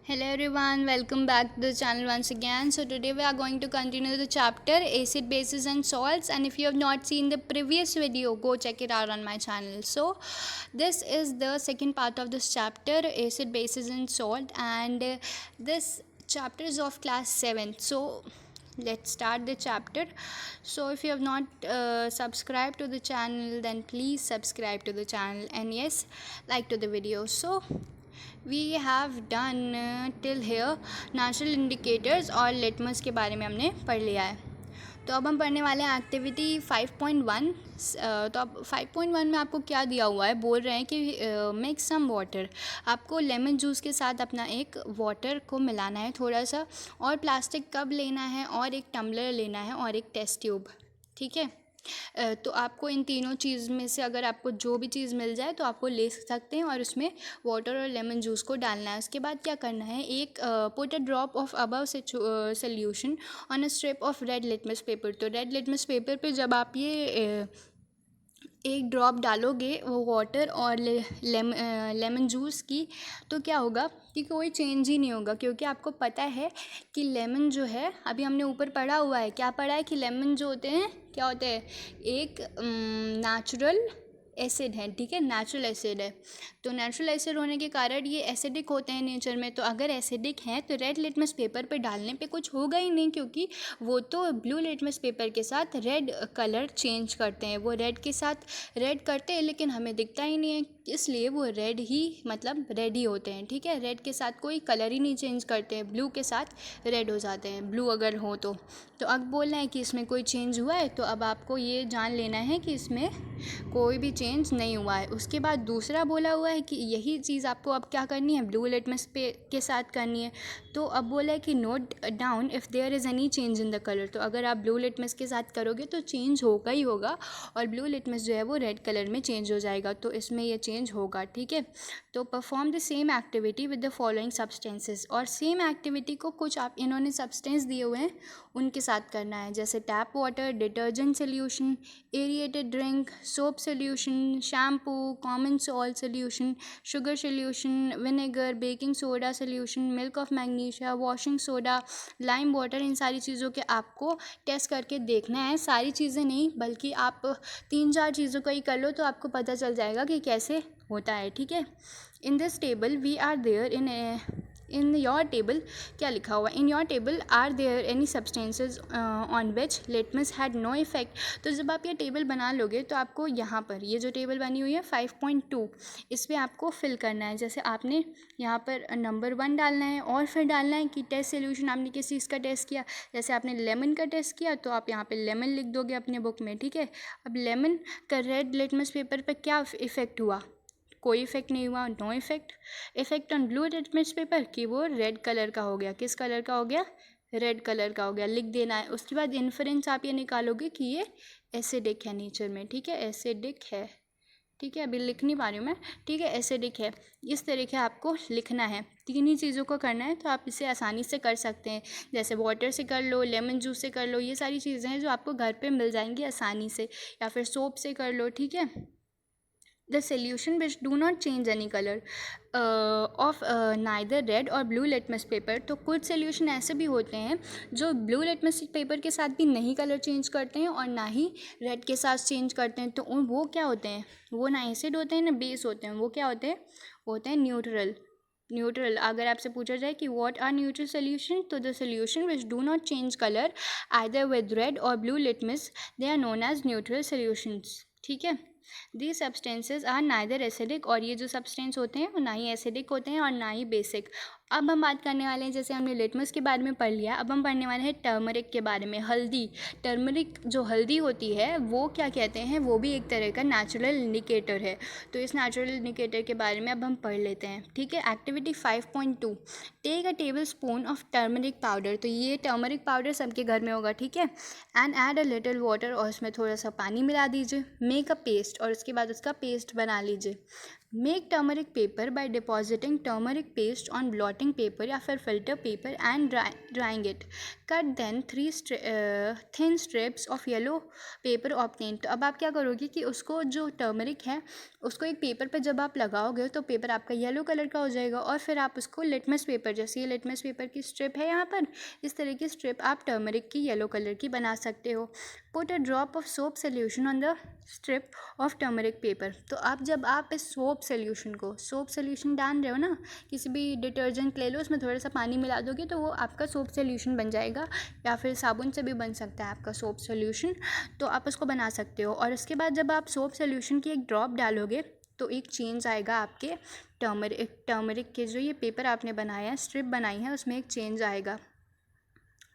Hello everyone, welcome back to the channel once again. So today we are going to continue the chapter acid, bases and salts, and if you have not seen the previous video, go check it out on my channel. So this is the second part of this chapter, acid, bases and salt, and this chapter is of class 7. So let's start the chapter. So if you have not subscribed to the channel, then please subscribe to the channel, and yes, like to the video. So we have done till here natural indicators और litmus के बारे में हमने पढ़ लिया है. तो अब हम पढ़ने वाले हैं एक्टिविटी 5.1. तो अब 5.1 में आपको क्या दिया हुआ है, बोल रहे हैं कि मिक्स सम वाटर. आपको लेमन जूस के साथ अपना एक वाटर को मिलाना है थोड़ा सा, और प्लास्टिक कप लेना है, और एक टम्बलर लेना है, और एक टेस्ट ट्यूब. ठीक है. तो आपको इन तीनों चीज़ में से अगर आपको जो भी चीज़ मिल जाए तो आपको ले सकते हैं, और उसमें वाटर और लेमन जूस को डालना है. उसके बाद क्या करना है, एक put a drop of above solution on a strip of red litmus paper. तो रेड लिटमस पेपर पे जब आप ये एक ड्रॉप डालोगे वो वाटर और लेमन जूस की, तो क्या होगा कि कोई चेंज ही नहीं होगा, क्योंकि आपको पता है कि लेमन जो है, अभी हमने ऊपर पढ़ा हुआ है, क्या पढ़ा है कि लेमन जो होते हैं क्या होते हैं, एक नेचुरल एसिड है. ठीक है, नेचुरल एसिड है. तो नेचुरल एसिड होने के कारण ये एसिडिक होते हैं नेचर में. तो अगर एसिडिक हैं तो रेड लिटमस पेपर पे डालने पे कुछ होगा ही नहीं, क्योंकि वो तो ब्लू लिटमस पेपर के साथ रेड कलर चेंज करते हैं. वो रेड के साथ रेड करते हैं, लेकिन हमें दिखता ही नहीं है, इसलिए वो रेड ही मतलब रेड ही होते हैं. ठीक है, रेड के साथ कोई कलर ही नहीं चेंज करते हैं, ब्लू के साथ रेड हो जाते हैं, ब्लू अगर हो तो अब बोलना है कि इसमें कोई चेंज हुआ है. तो अब आपको ये जान लेना है कि इसमें कोई भी चेंज नहीं हुआ है. उसके बाद दूसरा बोला हुआ है कि यही चीज़ आपको अब क्या करनी है, ब्लू लिटमस पे के साथ करनी है. तो अब बोला है कि note down if there is any change in the colour. तो अगर आप ब्लू लिटमस के साथ करोगे तो चेंज होगा ही होगा, और ब्लू लिटमस जो है वो रेड कलर में चेंज हो जाएगा. तो इसमें ये चेंज होगा. ठीक है. तो perform the same activity with the following substances. और सेम एक्टिविटी को कुछ आप इन्होंने सब्सटेंस दिए हुए हैं उनके साथ करना है, जैसे tap water, detergent solution, aerated drink, soap solution, shampoo, common salt solution, sugar solution, vinegar, baking soda solution, milk of magnesia, washing soda, lime water. इन सारी चीज़ों के आपको टेस्ट करके देखना है. सारी चीज़ें नहीं, बल्कि आप 3-4 चीज़ों का ही कर लो तो आपको पता चल जाएगा कि कैसे होता है. ठीक है. In this table we are there in your table क्या लिखा हुआ है, in your table are there any substances on which litmus had no effect. तो जब आप ये टेबल बना लोगे तो आपको यहाँ पर ये जो टेबल बनी हुई है 5.2, इस पर आपको फिल करना है. जैसे आपने यहाँ पर नंबर 1 डालना है, और फिर डालना है कि टेस्ट सोल्यूशन आपने किस चीज़ का टेस्ट किया. जैसे आपने लेमन का टेस्ट किया तो आप यहाँ पर लेमन लिख दोगे अपने बुक में. ठीक है. अब लेमन का रेड लिटमस पेपर पर क्या इफेक्ट हुआ, कोई इफेक्ट नहीं हुआ, no effect. Effect on blue litmus paper कि वो रेड कलर का हो गया. किस कलर का हो गया, रेड कलर का हो गया. लिख देना है. उसके बाद इन्फरेंस आप ये निकालोगे कि ये एसिडिक है नेचर में. ठीक है, एसिडिक है. ठीक है, अभी लिख नहीं पा रही हूँ मैं. ठीक है, एसिडिक है. इस तरीके आपको लिखना है. तीन ही चीज़ों को करना है, तो आप इसे आसानी से कर सकते हैं. जैसे वाटर से कर लो, लेमन जूस से कर लो, ये सारी चीज़ें हैं जो आपको घर पे मिल जाएंगी आसानी से, या फिर सोप से कर लो. ठीक है. The solution which do not change any color of neither red और blue litmus paper. तो कुछ सोल्यूशन ऐसे भी होते हैं जो ब्लू लिटमस पेपर के साथ भी नहीं कलर चेंज करते हैं और ना ही रेड के साथ चेंज करते हैं. तो वो क्या होते हैं, वो ना एसिड होते हैं ना बेस होते हैं. वो क्या होते हैं, वो होते हैं न्यूट्रल. न्यूट्रल. अगर आपसे पूछा जाए कि व्हाट आर न्यूट्रल सोल्यूशन, तो the solution which do not change colour either with red और blue litmus, they are known as neutral solutions. ठीक है. The substances are neither acidic. और ये जो सब्सटेंस होते हैं वो ना ही एसिडिक होते हैं और ना ही बेसिक. अब हम बात करने वाले हैं, जैसे हमने लिटमस के बारे में पढ़ लिया, अब हम पढ़ने वाले हैं टर्मरिक के बारे में. हल्दी. टर्मरिक जो हल्दी होती है वो क्या कहते हैं, वो भी एक तरह का नेचुरल इंडिकेटर है. तो इस नेचुरल इंडिकेटर के बारे में अब हम पढ़ लेते हैं. ठीक है. Activity 5.2. Take a tablespoon of turmeric powder. तो ये टर्मरिक पाउडर सबके घर में होगा. ठीक है. And add a little water. और उसमें थोड़ा सा पानी मिला दीजिए. Make a paste. और उसके बाद उसका पेस्ट बना लीजिए. Make turmeric paper by depositing turmeric paste on blotting paper या फिर filter paper and drying it. Cut then 3 thin strips of yellow paper obtain. तो अब आप क्या करोगे कि उसको जो टर्मरिक है उसको एक पेपर पे जब आप लगाओगे तो पेपर आपका येलो कलर का हो जाएगा, और फिर आप उसको लिटमस पेपर, जैसे ये लिटमस पेपर की स्ट्रिप है यहाँ पर, इस तरह की स्ट्रिप आप टर्मरिक की येलो कलर की बना सकते हो। Put a drop of soap solution on the strip of turmeric paper. तो अब जब आप इस सोप सोल्यूशन डाल रहे हो ना, किसी भी डिटर्जेंट ले लो, उसमें थोड़ा सा पानी मिला दोगे तो वो आपका सोप सोल्यूशन बन जाएगा, या फिर साबुन से भी बन सकता है आपका सोप सोल्यूशन, तो आप उसको बना सकते हो। और उसके बाद जब आप सोप सोल्यूशन की एक ड्रॉप डालोगे तो एक चेंज आएगा आपके टर्मरिक के जो ये पेपर आपने बनाया है, स्ट्रिप बनाई है, उसमें एक चेंज आएगा।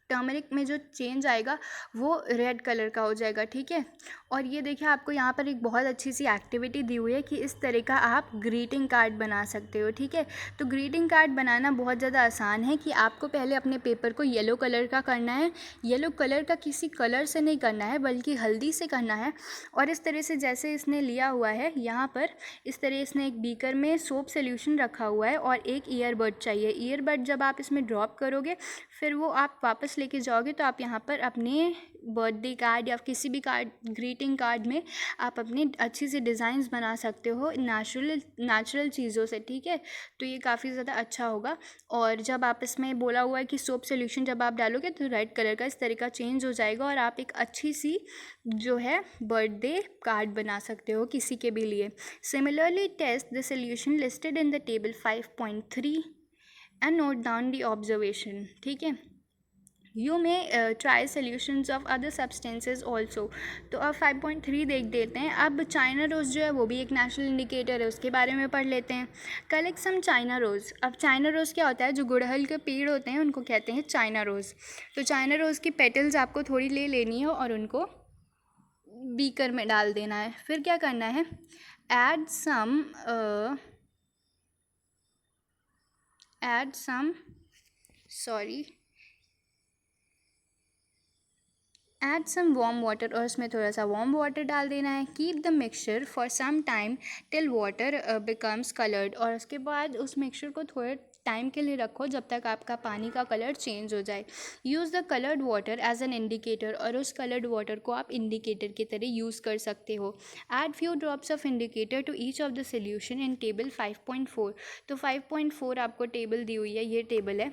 टर्मरिक में जो चेंज आएगा वो रेड कलर का हो जाएगा, ठीक है। और ये देखिए आपको यहाँ पर एक बहुत अच्छी सी एक्टिविटी दी हुई है कि इस तरह का आप ग्रीटिंग कार्ड बना सकते हो, ठीक है। तो ग्रीटिंग कार्ड बनाना बहुत ज़्यादा आसान है कि आपको पहले अपने पेपर को येलो कलर का करना है। येलो कलर का किसी कलर से नहीं करना है बल्कि हल्दी से करना है। और इस तरह से जैसे इसने लिया हुआ है यहाँ पर, इस तरह इसने एक बीकर में सोप सोल्यूशन रखा हुआ है और एक ईयरबड चाहिए। ईयरबड जब आप इसमें ड्रॉप करोगे फिर वो आप वापस लेके जाओगे तो आप यहाँ पर अपने बर्थडे कार्ड या किसी भी कार्ड, ग्रीटिंग कार्ड में आप अपनी अच्छी सी डिज़ाइंस बना सकते हो नेचुरल चीज़ों से, ठीक है। तो ये काफ़ी ज़्यादा अच्छा होगा। और जब आप इसमें बोला हुआ है कि सोप सोल्यूशन जब आप डालोगे तो रेड कलर का इस तरीका चेंज हो जाएगा और आप एक अच्छी सी जो है बर्थडे कार्ड बना सकते हो किसी के भी लिए। Similarly test the solution listed in the table 5.3 and note down the observation, ठीक है। You may try solutions of other substances also. तो अब 5.3 देख देते हैं। अब चाइना रोज़ जो है वो भी एक नेशनल इंडिकेटर है, उसके बारे में पढ़ लेते हैं। Collect some China rose. अब चाइना रोज़ क्या होता है, जो गुड़हल के पेड़ होते हैं उनको कहते हैं चाइना रोज़। तो चाइना रोज़ की पेटल्स आपको थोड़ी ले लेनी है और उनको बीकर में डाल देना है। फिर क्या करना है, add some add some warm water, और उसमें थोड़ा सा वार्म वाटर डाल देना है। Keep the mixture for some time till water becomes coloured, और उसके बाद उस मिक्सचर को थोड़े टाइम के लिए रखो जब तक आपका पानी का कलर चेंज हो जाए। Use the coloured water as an indicator, और उस कलर्ड वाटर को आप इंडिकेटर की तरह यूज़ कर सकते हो। Add few drops of indicator to each of the solution in table 5.4। तो 5.4 आपको टेबल दी हुई है, ये टेबल है।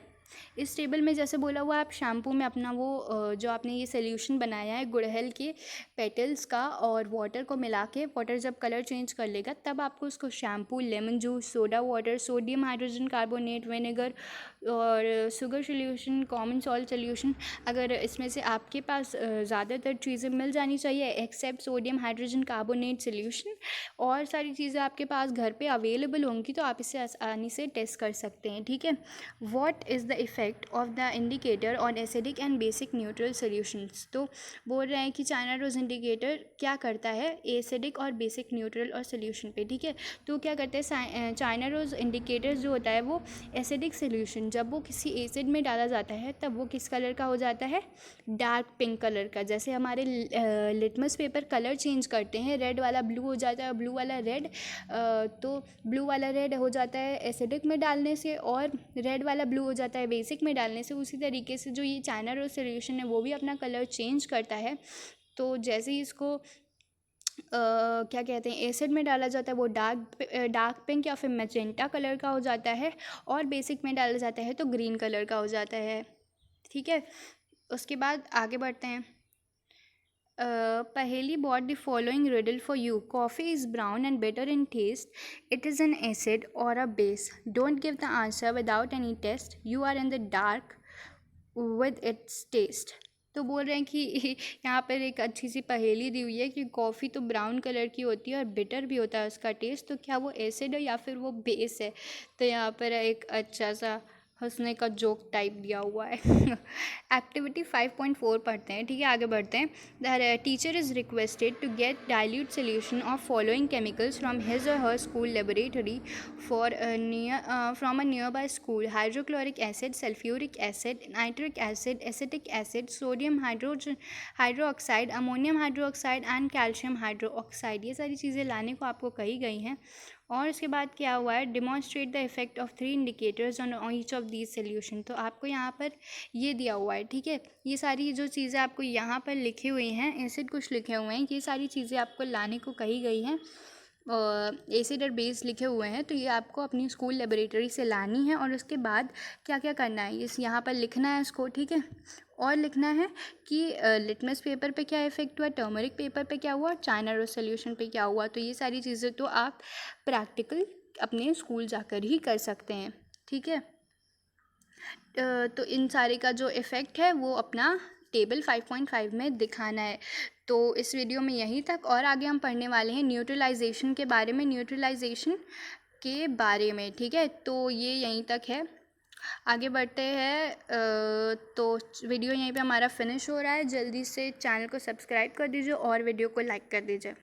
इस टेबल में जैसे बोला हुआ आप शैम्पू में अपना वो जो आपने ये सोल्यूशन बनाया है गुड़हल के पेटल्स का और वाटर को मिला के, वाटर जब कलर चेंज कर लेगा तब आपको उसको shampoo, lemon juice, soda water, sodium hydrogen carbonate, vinegar और sugar solution, common salt solution, अगर इसमें से आपके पास ज़्यादातर चीज़ें मिल जानी चाहिए except sodium hydrogen carbonate solution, और सारी चीज़ें आपके पास घर पे अवेलेबल होंगी तो आप इसे आसानी से टेस्ट कर सकते हैं, ठीक है। What is the effect of the indicator on acidic and basic neutral solutions. तो बोल रहे हैं कि चाइना रोज़ इंडिकेटर क्या करता है एसिडिक और बेसिक न्यूट्रल और सोल्यूशन पे, ठीक है। तो क्या करते हैं, चाइना रोज़ इंडिकेटर जो होता है वो एसिडिक सोल्यूशन जब वो किसी एसिड में डाला जाता है तब वो किस कलर का हो जाता है, डार्क पिंक कलर का। जैसे हमारे लिटमस पेपर कलर चेंज करते हैं, रेड वाला ब्लू हो जाता है, ब्लू वाला रेड, तो ब्लू वाला रेड हो जाता है एसिडिक में डालने से और रेड वाला ब्लू हो जाता है बेसिक में डालने से। उसी तरीके से जो ये चाइना रोज़ सोल्यूशन है वो भी अपना कलर चेंज करता है। तो जैसे ही इसको क्या कहते हैं एसिड में डाला जाता है वो डार्क पिंक या फिर मैजेंटा कलर का हो जाता है, और बेसिक में डाला जाता है तो ग्रीन कलर का हो जाता है, ठीक है। उसके बाद आगे बढ़ते हैं। पहेली but the following riddle for you. Coffee is brown and bitter in taste, it is an acid और a base. Don't give the answer without any test, you are in the dark with its taste. तो बोल रहे हैं कि यहाँ पर एक अच्छी सी पहेली दी हुई है कि कॉफ़ी तो ब्राउन कलर की होती है और बिटर भी होता है उसका टेस्ट, तो क्या वो एसिड है या फिर वो बेस है। तो यहाँ पर एक अच्छा सा हंसने का जोक टाइप दिया हुआ है। एक्टिविटी 5.4 पढ़ते हैं, ठीक है, आगे बढ़ते हैं। The teacher is requested to get dilute solution of following chemicals from his or her school laboratory for from a nearby school. Hydrochloric acid, sulphuric acid, nitric acid, acetic acid, sodium hydroxide, ammonium hydroxide and calcium hydroxide. ये सारी चीज़ें लाने को आपको कही गई हैं और उसके बाद क्या हुआ है, demonstrate the effect of 3 indicators on each of these solution. तो आपको यहाँ पर ये दिया हुआ है, ठीक है। ये सारी जो चीज़ें आपको यहाँ पर लिखी हुई हैं, एसिड कुछ लिखे हुए हैं, ये सारी चीज़ें आपको लाने को कही गई हैं। एसिड और बेस लिखे हुए हैं, तो ये आपको अपनी स्कूल लेबोरेटरी से लानी है। और उसके बाद क्या क्या करना है, इस यहाँ पर लिखना है इसको, ठीक है। और लिखना है कि लिटमस पेपर पे क्या इफेक्ट हुआ, टर्मरिक पेपर पे क्या हुआ, चाइना रोज सोल्यूशन पे क्या हुआ। तो ये सारी चीज़ें तो आप प्रैक्टिकल अपने स्कूल जाकर ही कर सकते हैं, ठीक है। तो इन सारे का जो इफ़ेक्ट है वो अपना टेबल 5.5 में दिखाना है। तो इस वीडियो में यहीं तक, और आगे हम पढ़ने वाले हैं न्यूट्रलाइजेशन के बारे में, न्यूट्रलाइजेशन के बारे में, ठीक है। तो ये यहीं तक है, आगे बढ़ते हैं। तो वीडियो यहीं पे हमारा फिनिश हो रहा है। जल्दी से चैनल को सब्सक्राइब कर दीजिए और वीडियो को लाइक कर दीजिए।